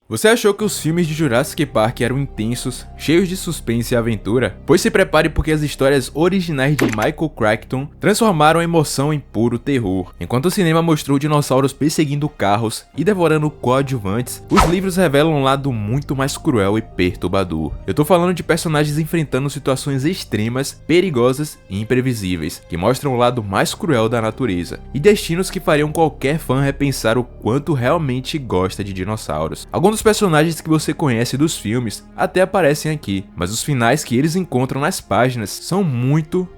Você achou que os filmes de Jurassic Park eram intensos, cheios de suspense e aventura? Pois se prepare porque as histórias originais de Michael Crichton transformaram a emoção em puro terror. Enquanto o cinema mostrou dinossauros perseguindo carros e devorando coadjuvantes, os livros revelam um lado muito mais cruel e perturbador. Eu tô falando de personagens enfrentando situações extremas, perigosas e imprevisíveis, que mostram o lado mais cruel da natureza, e destinos que fariam qualquer fã repensar o quanto realmente gosta de dinossauros. Alguns dos personagens que você conhece dos filmes até aparecem aqui, mas os finais que eles encontram nas páginas são muito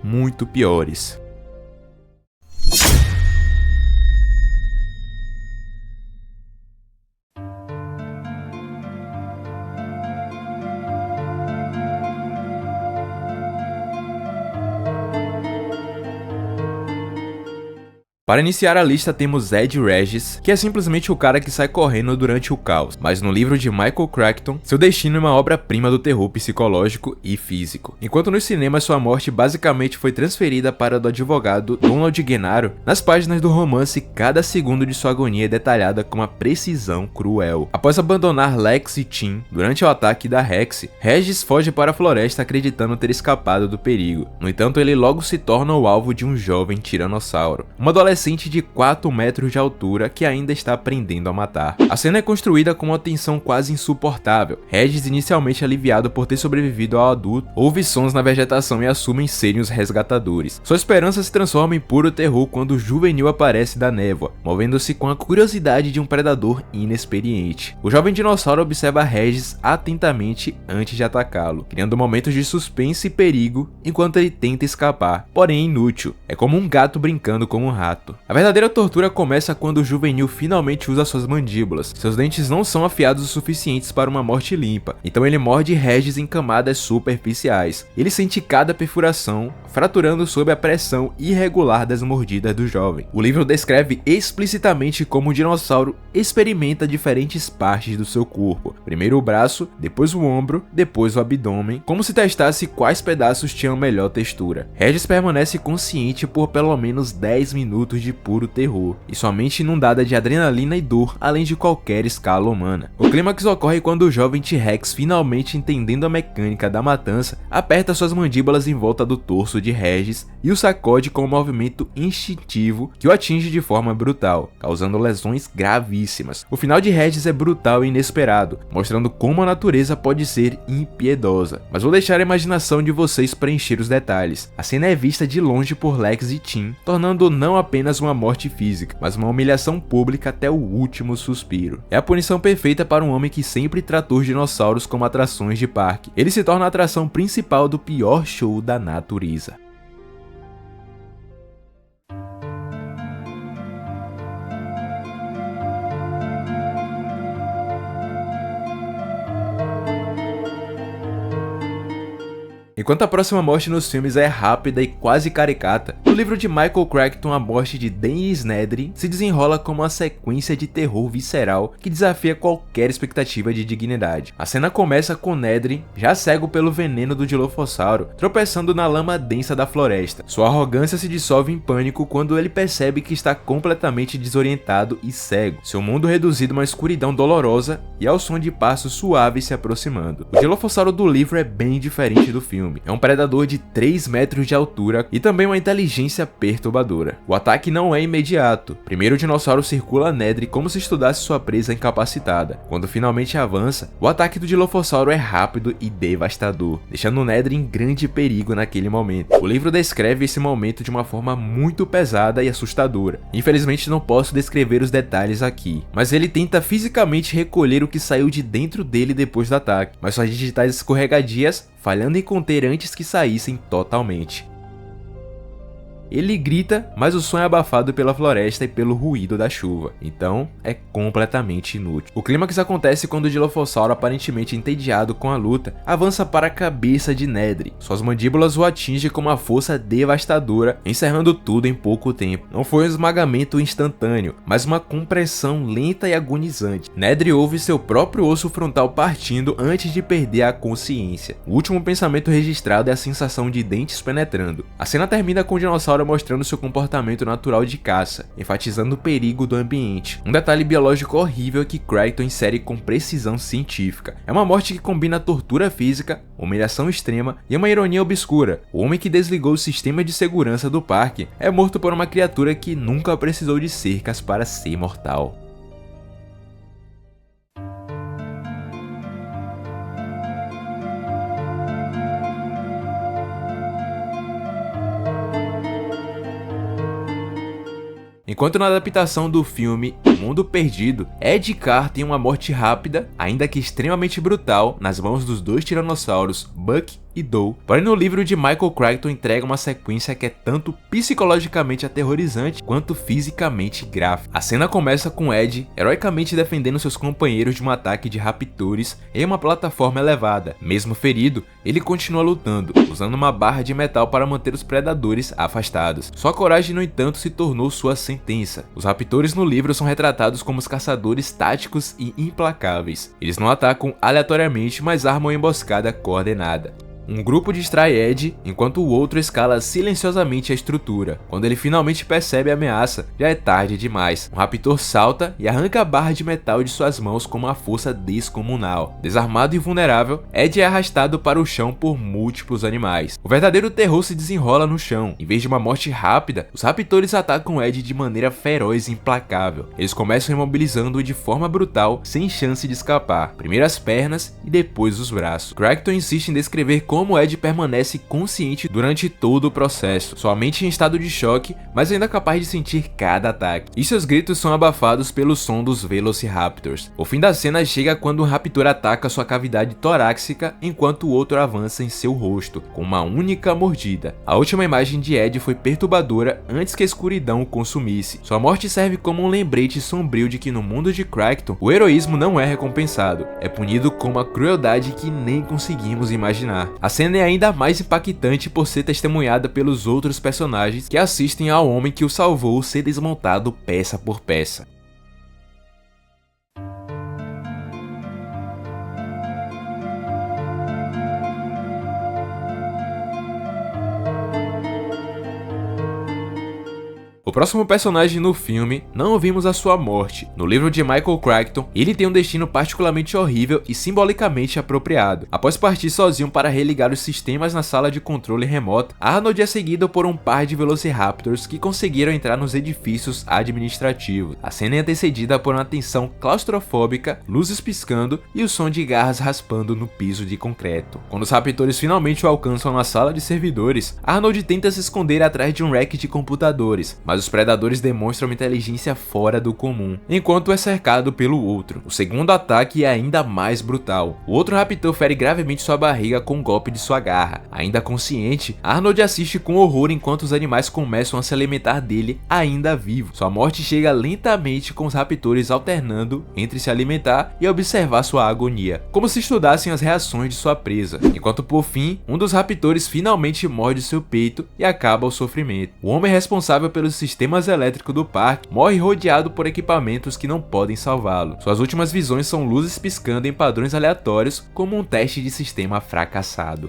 piores. Para iniciar a lista temos Ed Regis, que é simplesmente o cara que sai correndo durante o caos, mas no livro de Michael Crichton, seu destino é uma obra-prima do terror psicológico e físico. Enquanto nos cinemas sua morte basicamente foi transferida para a do advogado Donald Gennaro, nas páginas do romance cada segundo de sua agonia é detalhada com uma precisão cruel. Após abandonar Lex e Tim durante o ataque da Rex, Regis foge para a floresta acreditando ter escapado do perigo. No entanto, ele logo se torna o alvo de um jovem tiranossauro, uma adolescente de 4 metros de altura que ainda está aprendendo a matar. A cena é construída com uma tensão quase insuportável. Regis, inicialmente aliviado por ter sobrevivido ao adulto, ouve sons na vegetação e assume serem os resgatadores. Sua esperança se transforma em puro terror quando o juvenil aparece da névoa, movendo-se com a curiosidade de um predador inexperiente. O jovem dinossauro observa Regis atentamente antes de atacá-lo, criando momentos de suspense e perigo enquanto ele tenta escapar, porém é inútil. É como um gato brincando com um rato. A verdadeira tortura começa quando o juvenil finalmente usa suas mandíbulas. Seus dentes não são afiados o suficientes para uma morte limpa, então ele morde Regis em camadas superficiais. Ele sente cada perfuração, fraturando sob a pressão irregular das mordidas do jovem. O livro descreve explicitamente como o dinossauro experimenta diferentes partes do seu corpo. Primeiro o braço, depois o ombro, depois o abdômen, como se testasse quais pedaços tinham melhor textura. Regis permanece consciente por pelo menos 10 minutos de puro terror, e sua mente inundada de adrenalina e dor, além de qualquer escala humana. O clímax ocorre quando o jovem T-Rex, finalmente entendendo a mecânica da matança, aperta suas mandíbulas em volta do torso de Regis e o sacode com um movimento instintivo que o atinge de forma brutal, causando lesões gravíssimas. O final de Regis é brutal e inesperado, mostrando como a natureza pode ser impiedosa. Mas vou deixar a imaginação de vocês preencher os detalhes. A cena é vista de longe por Lex e Tim, tornando não apenas uma morte física, mas uma humilhação pública até o último suspiro. É a punição perfeita para um homem que sempre tratou os dinossauros como atrações de parque. Ele se torna a atração principal do pior show da natureza. Enquanto a próxima morte nos filmes é rápida e quase caricata, no livro de Michael Crichton a morte de Dennis Nedry se desenrola como uma sequência de terror visceral que desafia qualquer expectativa de dignidade. A cena começa com Nedry, já cego pelo veneno do Dilophosauro, tropeçando na lama densa da floresta. Sua arrogância se dissolve em pânico quando ele percebe que está completamente desorientado e cego, seu mundo reduzido a uma escuridão dolorosa e ao som de passos suaves se aproximando. O Dilophosauro do livro é bem diferente do filme. É um predador de 3 metros de altura e também uma inteligência perturbadora. O ataque não é imediato. Primeiro o dinossauro circula Nedry como se estudasse sua presa incapacitada. Quando finalmente avança, o ataque do Dilophosauro é rápido e devastador, deixando Nedry em grande perigo naquele momento. O livro descreve esse momento de uma forma muito pesada e assustadora. Infelizmente não posso descrever os detalhes aqui, mas ele tenta fisicamente recolher o que saiu de dentro dele depois do ataque, mas suas digitais escorregadias falhando em conter antes que saíssem totalmente. Ele grita, mas o som é abafado pela floresta e pelo ruído da chuva, então é completamente inútil. O clímax acontece quando o Dilophosauro, aparentemente entediado com a luta, avança para a cabeça de Nedry. Suas mandíbulas o atingem com uma força devastadora, encerrando tudo em pouco tempo. Não foi um esmagamento instantâneo, mas uma compressão lenta e agonizante. Nedry ouve seu próprio osso frontal partindo antes de perder a consciência. O último pensamento registrado é a sensação de dentes penetrando. A cena termina com o dinossauro dinossauro mostrando seu comportamento natural de caça, enfatizando o perigo do ambiente. Um detalhe biológico horrível que Crichton insere com precisão científica. É uma morte que combina tortura física, humilhação extrema e uma ironia obscura. O homem que desligou o sistema de segurança do parque é morto por uma criatura que nunca precisou de cercas para ser mortal. Enquanto na adaptação do filme O Mundo Perdido, Ed Carr tem uma morte rápida, ainda que extremamente brutal, nas mãos dos dois tiranossauros, Buck e Doe. Porém, no livro de Michael Crichton entrega uma sequência que é tanto psicologicamente aterrorizante quanto fisicamente gráfica. A cena começa com Ed heroicamente defendendo seus companheiros de um ataque de raptores em uma plataforma elevada. Mesmo ferido, ele continua lutando, usando uma barra de metal para manter os predadores afastados. Sua coragem, no entanto, se tornou sua sentença. Os raptores no livro são retratados como os caçadores táticos e implacáveis. Eles não atacam aleatoriamente, mas armam uma emboscada coordenada. Um grupo distrai Ed, enquanto o outro escala silenciosamente a estrutura. Quando ele finalmente percebe a ameaça, já é tarde demais. Um raptor salta e arranca a barra de metal de suas mãos com uma força descomunal. Desarmado e vulnerável, Ed é arrastado para o chão por múltiplos animais. O verdadeiro terror se desenrola no chão. Em vez de uma morte rápida, os raptores atacam Ed de maneira feroz e implacável. Eles começam imobilizando-o de forma brutal, sem chance de escapar. Primeiro as pernas e depois os braços. Crichton insiste em descrever como Ed permanece consciente durante todo o processo, somente em estado de choque, mas ainda capaz de sentir cada ataque. E seus gritos são abafados pelo som dos Velociraptors. O fim da cena chega quando um raptor ataca sua cavidade torácica, enquanto o outro avança em seu rosto, com uma única mordida. A última imagem de Ed foi perturbadora antes que a escuridão o consumisse. Sua morte serve como um lembrete sombrio de que no mundo de Crichton, o heroísmo não é recompensado, é punido com uma crueldade que nem conseguimos imaginar. A cena é ainda mais impactante por ser testemunhada pelos outros personagens que assistem ao homem que o salvou ser desmontado peça por peça. O próximo personagem no filme, não ouvimos a sua morte. No livro de Michael Crichton, ele tem um destino particularmente horrível e simbolicamente apropriado. Após partir sozinho para religar os sistemas na sala de controle remota, Arnold é seguido por um par de Velociraptors que conseguiram entrar nos edifícios administrativos. A cena é antecedida por uma tensão claustrofóbica, luzes piscando e o som de garras raspando no piso de concreto. Quando os raptores finalmente o alcançam na sala de servidores, Arnold tenta se esconder atrás de um rack de computadores, mas os predadores demonstram uma inteligência fora do comum, enquanto é cercado pelo outro. O segundo ataque é ainda mais brutal. O outro raptor fere gravemente sua barriga com um golpe de sua garra. Ainda consciente, Arnold assiste com horror enquanto os animais começam a se alimentar dele ainda vivo. Sua morte chega lentamente, com os raptores alternando entre se alimentar e observar sua agonia, como se estudassem as reações de sua presa, enquanto por fim, um dos raptores finalmente morde seu peito e acaba o sofrimento. O homem responsável pelos sistemas elétricos do parque morre rodeado por equipamentos que não podem salvá-lo. Suas últimas visões são luzes piscando em padrões aleatórios, como um teste de sistema fracassado.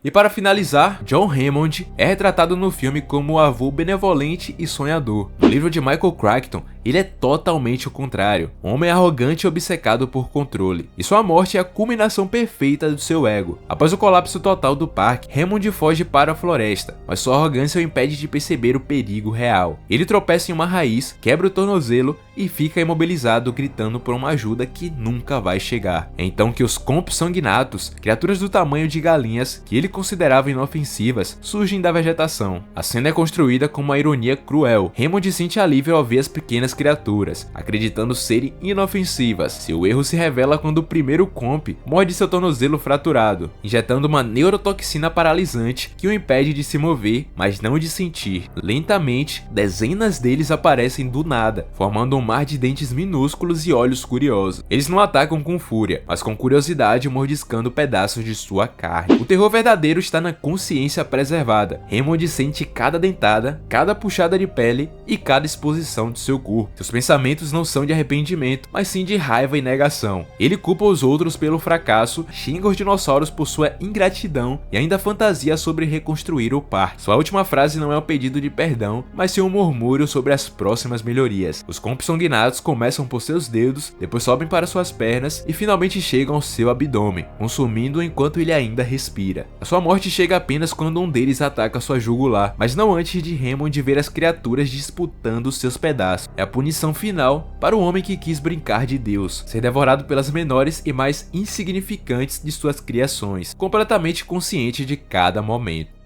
E para finalizar, John Hammond é retratado no filme como o avô benevolente e sonhador. No livro de Michael Crichton, ele é totalmente o contrário, um homem arrogante e obcecado por controle, e sua morte é a culminação perfeita do seu ego. Após o colapso total do parque, Hammond foge para a floresta, mas sua arrogância o impede de perceber o perigo real. Ele tropeça em uma raiz, quebra o tornozelo e fica imobilizado, gritando por uma ajuda que nunca vai chegar. É então que os Compsognathus, criaturas do tamanho de galinhas que ele considerava inofensivas, surgem da vegetação. A cena é construída com uma ironia cruel. Hammond sente alívio ao ver as pequenas pequenas criaturas, acreditando serem inofensivas. Seu erro se revela quando o primeiro comp morde seu tornozelo fraturado, injetando uma neurotoxina paralisante que o impede de se mover, mas não de sentir. Lentamente, dezenas deles aparecem do nada, formando um mar de dentes minúsculos e olhos curiosos. Eles não atacam com fúria, mas com curiosidade mordiscando pedaços de sua carne. O terror verdadeiro está na consciência preservada. Hammond sente cada dentada, cada puxada de pele e cada exposição de seu corpo. Seus pensamentos não são de arrependimento, mas sim de raiva e negação. Ele culpa os outros pelo fracasso, xinga os dinossauros por sua ingratidão e ainda fantasia sobre reconstruir o parque. Sua última frase não é um pedido de perdão, mas sim um murmúrio sobre as próximas melhorias. Os compsognatos começam por seus dedos, depois sobem para suas pernas e finalmente chegam ao seu abdômen, consumindo-o enquanto ele ainda respira. A sua morte chega apenas quando um deles ataca sua jugular, mas não antes de Hammond ver as criaturas disputando seus pedaços. É a punição final para o homem que quis brincar de Deus, ser devorado pelas menores e mais insignificantes de suas criações, completamente consciente de cada momento.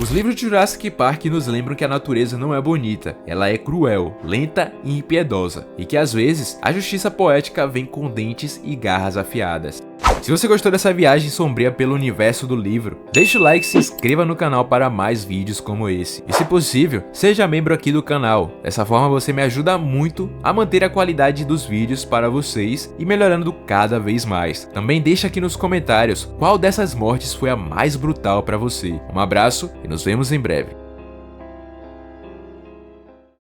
Os livros de Jurassic Park nos lembram que a natureza não é bonita, ela é cruel, lenta e impiedosa, e que às vezes a justiça poética vem com dentes e garras afiadas. Se você gostou dessa viagem sombria pelo universo do livro, deixe o like e se inscreva no canal para mais vídeos como esse. E se possível, seja membro aqui do canal. Dessa forma você me ajuda muito a manter a qualidade dos vídeos para vocês e melhorando cada vez mais. Também deixa aqui nos comentários qual dessas mortes foi a mais brutal para você. Um abraço e nos vemos em breve.